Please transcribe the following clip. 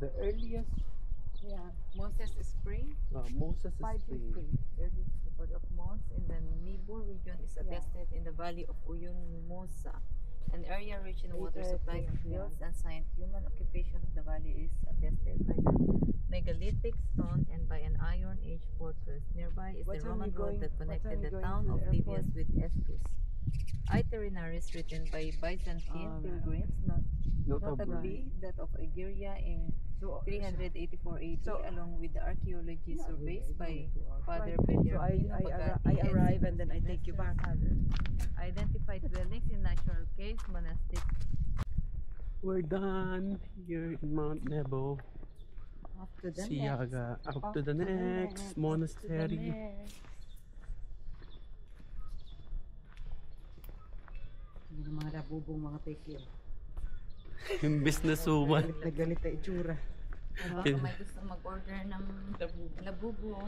The earliest Yeah, Moses Spring, Moses Spring. 550. Earliest record of Mons in the Nibo region is attested in the valley of Uyun Musa. An area rich in water supply of fields and science. Human occupation of the valley is attested by the megalithic stone and by an Iron Age fortress. Nearby is the Roman road that connected the town of Livias with Estus. Itineraries written by Byzantine pilgrims, notably that of Egeria in 384 AD, along with the archaeology surveys by Father Beniamino Bagatti I arrive and then I take you back. identified dwellings in natural caves, monastics. We're done here in Mount Nebo. Up to the Siaga. Up to the next monastery. Yung mga labubong mga pekyo. Yung businesswoman. Galit na itsura. Baka may gusto mag-order ng labubo.